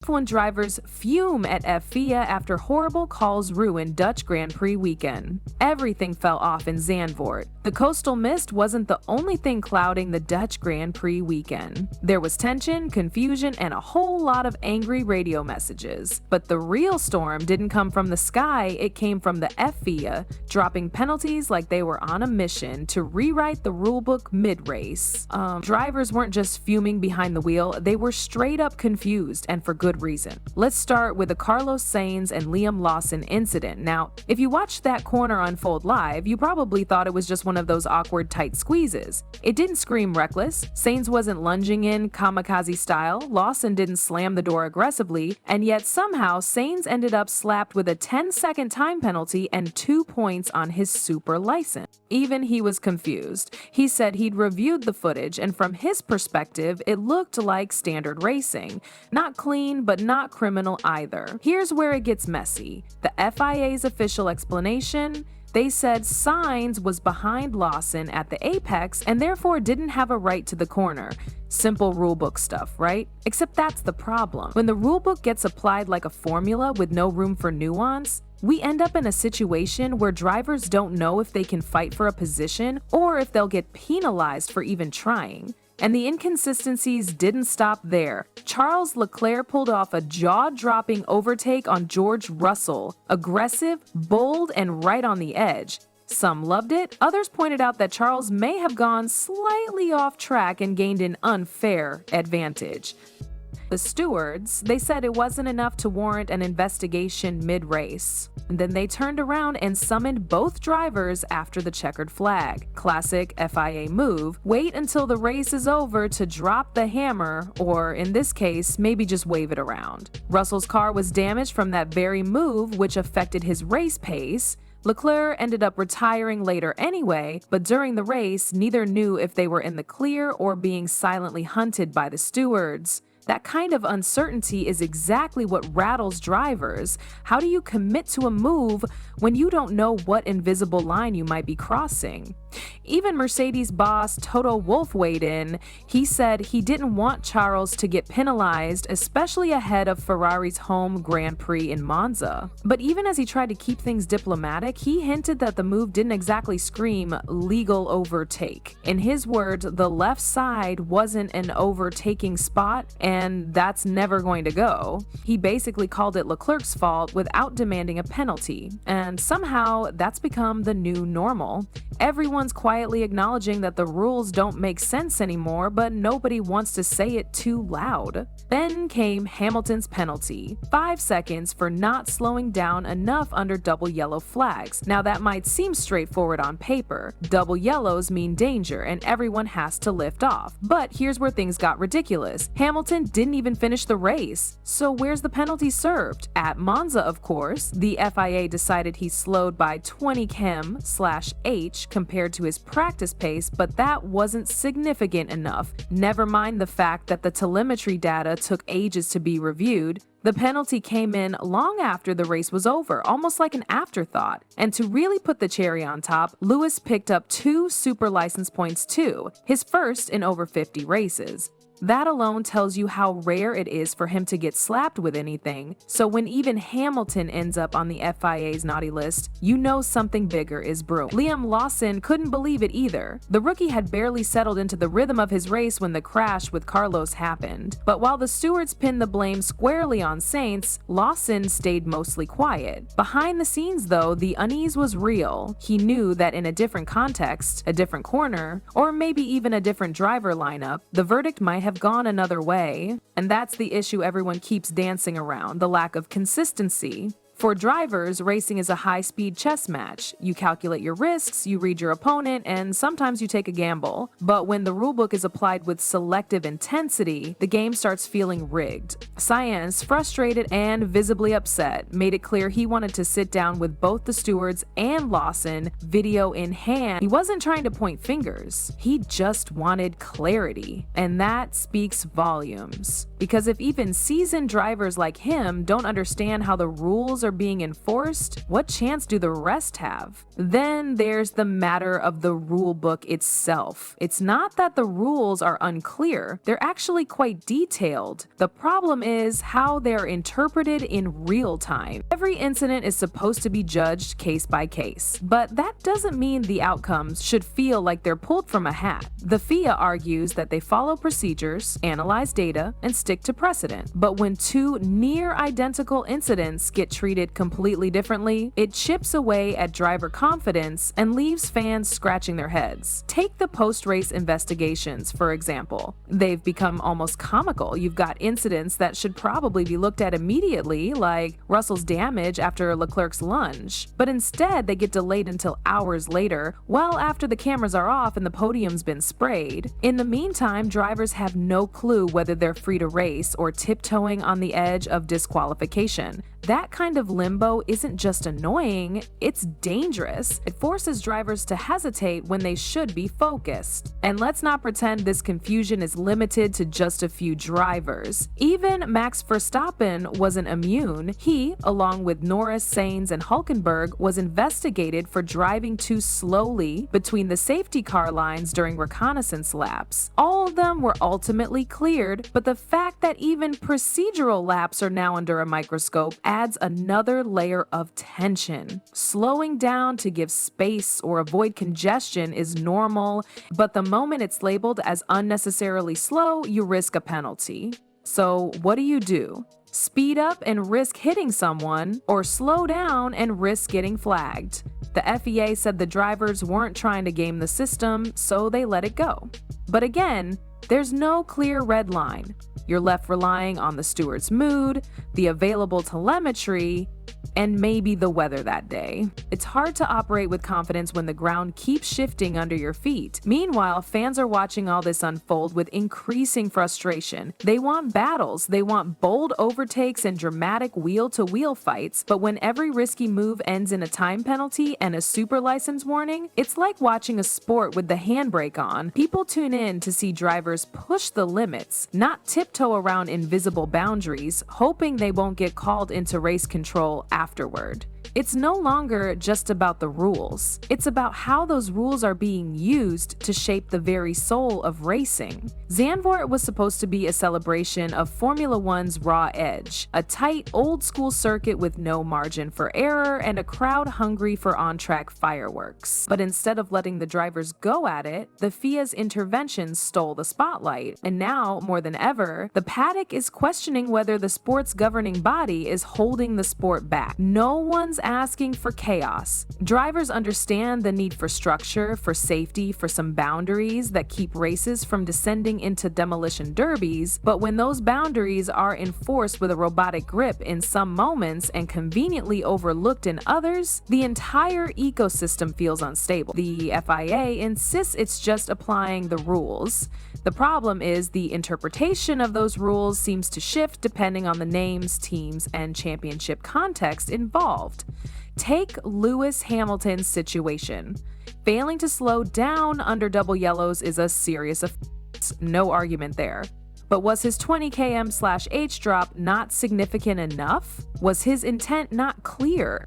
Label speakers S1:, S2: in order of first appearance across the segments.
S1: F1 drivers fume at FIA after horrible calls ruined Dutch Grand Prix weekend. Everything fell off in Zandvoort. The coastal mist wasn't the only thing clouding the Dutch Grand Prix weekend. There was tension, confusion, and a whole lot of angry radio messages. But the real storm didn't come from the sky, it came from the FIA, dropping penalties like they were on a mission to rewrite the rulebook mid-race. Drivers weren't just fuming behind the wheel, they were straight up confused, and for good reason. Let's start with the Carlos Sainz and Liam Lawson incident. Now, if you watched that corner unfold live, you probably thought it was just one of those awkward tight squeezes. It didn't scream reckless, Sainz wasn't lunging in kamikaze style, Lawson didn't slam the door aggressively, and yet somehow Sainz ended up slapped with a 10-second time penalty and 2 points on his super license. Even he was confused. He said he'd reviewed the footage, and from his perspective, it looked like standard racing. Not clean, but not criminal either. Here's where it gets messy. The FIA's official explanation: they said Sainz was behind Lawson at the apex and therefore didn't have a right to the corner. Simple rulebook stuff, right? Except that's the problem. When the rulebook gets applied like a formula with no room for nuance, we end up in a situation where drivers don't know if they can fight for a position or if they'll get penalized for even trying. And the inconsistencies didn't stop there. Charles Leclerc pulled off a jaw-dropping overtake on George Russell, aggressive, bold, and right on the edge. Some loved it, others pointed out that Charles may have gone slightly off track and gained an unfair advantage. The stewards, they said it wasn't enough to warrant an investigation mid-race. Then they turned around and summoned both drivers after the checkered flag. Classic FIA move, wait until the race is over to drop the hammer, or in this case, maybe just wave it around. Russell's car was damaged from that very move, which affected his race pace. Leclerc ended up retiring later anyway, but during the race, neither knew if they were in the clear or being silently hunted by the stewards. That kind of uncertainty is exactly what rattles drivers. How do you commit to a move when you don't know what invisible line you might be crossing? Even Mercedes boss Toto Wolff weighed in. He said he didn't want Charles to get penalized, especially ahead of Ferrari's home Grand Prix in Monza. But even as he tried to keep things diplomatic, he hinted that the move didn't exactly scream legal overtake. In his words, the left side wasn't an overtaking spot, and that's never going to go. He basically called it Leclerc's fault without demanding a penalty. And somehow that's become the new normal. Everyone's quietly acknowledging that the rules don't make sense anymore, but nobody wants to say it too loud. Then came Hamilton's penalty, 5 seconds for not slowing down enough under double yellow flags. Now that might seem straightforward on paper. Double yellows mean danger and everyone has to lift off. But here's where things got ridiculous. Hamilton didn't even finish the race. So where's the penalty served? At Monza, of course. The FIA decided he slowed by 20 km/h compared to his practice pace, but that wasn't significant enough. Never mind the fact that the telemetry data took ages to be reviewed. The penalty came in long after the race was over, almost like an afterthought. And to really put the cherry on top, Lewis picked up 2 super license points too, his first in over 50 races. That alone tells you how rare it is for him to get slapped with anything. So when even Hamilton ends up on the FIA's naughty list, you know something bigger is brewing. Liam Lawson couldn't believe it either. The rookie had barely settled into the rhythm of his race when the crash with Carlos happened. But while the stewards pinned the blame squarely on Sainz, Lawson stayed mostly quiet. Behind the scenes though, the unease was real. He knew that in a different context, a different corner, or maybe even a different driver lineup, the verdict might have gone another way. And that's the issue everyone keeps dancing around, the lack of consistency. For drivers, racing is a high-speed chess match. You calculate your risks, you read your opponent, and sometimes you take a gamble. But when the rulebook is applied with selective intensity, the game starts feeling rigged. Sainz, frustrated and visibly upset, made it clear he wanted to sit down with both the stewards and Lawson, video in hand. He wasn't trying to point fingers. He just wanted clarity. And that speaks volumes. Because if even seasoned drivers like him don't understand how the rules are are being enforced, what chance do the rest have? Then there's the matter of the rule book itself. It's not that the rules are unclear, they're actually quite detailed. The problem is how they're interpreted in real time. Every incident is supposed to be judged case by case, but that doesn't mean the outcomes should feel like they're pulled from a hat. The FIA argues that they follow procedures, analyze data, and stick to precedent. But when two near identical incidents get treated completely differently, it chips away at driver confidence and leaves fans scratching their heads. Take the post-race investigations, for example. They've become almost comical. You've got incidents that should probably be looked at immediately, like Russell's damage after Leclerc's lunge, but instead they get delayed until hours later, well after the cameras are off and the podium's been sprayed. In the meantime, drivers have no clue whether they're free to race or tiptoeing on the edge of disqualification. That kind of limbo isn't just annoying, it's dangerous. It forces drivers to hesitate when they should be focused. And let's not pretend this confusion is limited to just a few drivers. Even Max Verstappen wasn't immune. He, along with Norris, Sainz, and Hülkenberg, was investigated for driving too slowly between the safety car lines during reconnaissance laps. All of them were ultimately cleared, but the fact that even procedural laps are now under a microscope adds another layer of tension. Slowing down to give space or avoid congestion is normal, but the moment it's labeled as unnecessarily slow, you risk a penalty. So what do? Speed up and risk hitting someone, or slow down and risk getting flagged? The FIA said the drivers weren't trying to game the system, so they let it go. But again, there's no clear red line. You're left relying on the steward's mood, the available telemetry, and maybe the weather that day. It's hard to operate with confidence when the ground keeps shifting under your feet. Meanwhile, fans are watching all this unfold with increasing frustration. They want battles, they want bold overtakes and dramatic wheel-to-wheel fights, but when every risky move ends in a time penalty and a super license warning, it's like watching a sport with the handbrake on. People tune in to see drivers push the limits, not tiptoe around invisible boundaries, hoping they won't get called into race control afterward. It's no longer just about the rules. It's about how those rules are being used to shape the very soul of racing. Zandvoort was supposed to be a celebration of Formula One's raw edge, a tight, old-school circuit with no margin for error and a crowd hungry for on-track fireworks. But instead of letting the drivers go at it, the FIA's intervention stole the spotlight. And now, more than ever, the paddock is questioning whether the sport's governing body is holding the sport back. No one's asking for chaos. Drivers understand the need for structure, for safety, for some boundaries that keep races from descending into demolition derbies, but when those boundaries are enforced with a robotic grip in some moments and conveniently overlooked in others, the entire ecosystem feels unstable. The FIA insists it's just applying the rules. The problem is the interpretation of those rules seems to shift depending on the names, teams, and championship context involved. Take Lewis Hamilton's situation. Failing to slow down under double yellows is a serious offense, no argument there. But was his 20 km/h drop not significant enough? Was his intent not clear?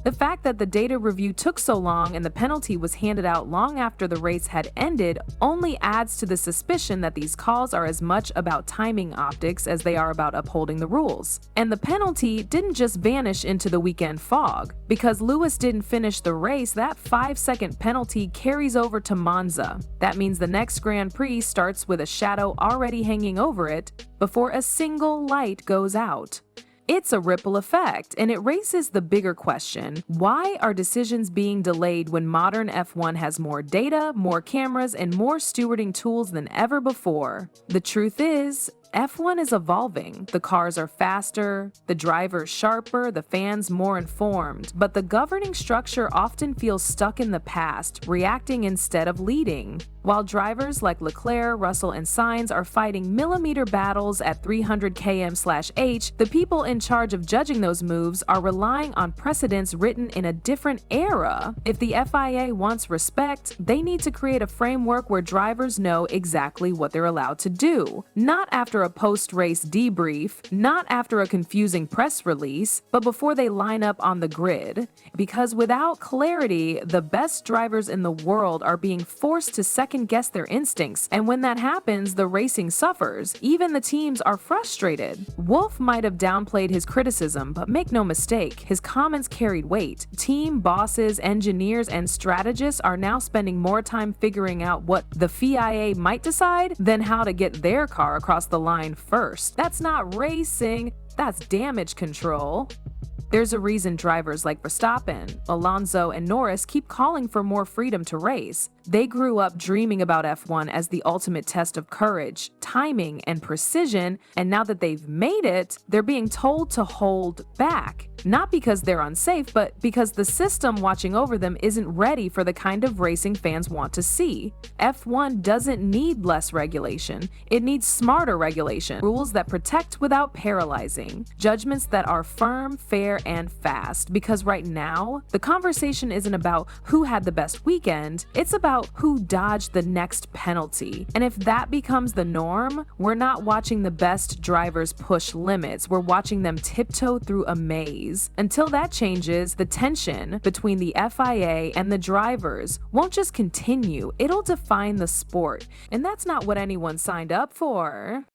S1: The fact that the data review took so long and the penalty was handed out long after the race had ended only adds to the suspicion that these calls are as much about timing optics as they are about upholding the rules. And the penalty didn't just vanish into the weekend fog. Because Lewis didn't finish the race, that 5-second penalty carries over to Monza. That means the next Grand Prix starts with a shadow already hanging over it before a single light goes out. It's a ripple effect, and it raises the bigger question: why are decisions being delayed when modern F1 has more data, more cameras, and more stewarding tools than ever before? The truth is, F1 is evolving. The cars are faster, the drivers sharper, the fans more informed, but the governing structure often feels stuck in the past, reacting instead of leading. While drivers like Leclerc, Russell, and Sainz are fighting millimeter battles at 300 km/h, the people in charge of judging those moves are relying on precedents written in a different era. If the FIA wants respect, they need to create a framework where drivers know exactly what they're allowed to do. Not after a post-race debrief, not after a confusing press release, but before they line up on the grid. Because without clarity, the best drivers in the world are being forced to second-guess their instincts, and when that happens, the racing suffers. Even the teams are frustrated. Wolff might have downplayed his criticism, but make no mistake, his comments carried weight. Team bosses, engineers, and strategists are now spending more time figuring out what the FIA might decide than how to get their car across the line first. That's not racing, that's damage control. There's a reason drivers like Verstappen, Alonso, and Norris keep calling for more freedom to race. They grew up dreaming about F1 as the ultimate test of courage, timing, and precision, and now that they've made it, they're being told to hold back. Not because they're unsafe, but because the system watching over them isn't ready for the kind of racing fans want to see. F1 doesn't need less regulation. It needs smarter regulation, rules that protect without paralyzing, judgments that are firm, fair, and fast. Because right now, the conversation isn't about who had the best weekend, it's about who dodged the next penalty. And if that becomes the norm, we're not watching the best drivers push limits, we're watching them tiptoe through a maze. Until that changes, the tension between the FIA and the drivers won't just continue, it'll define the sport. And that's not what anyone signed up for.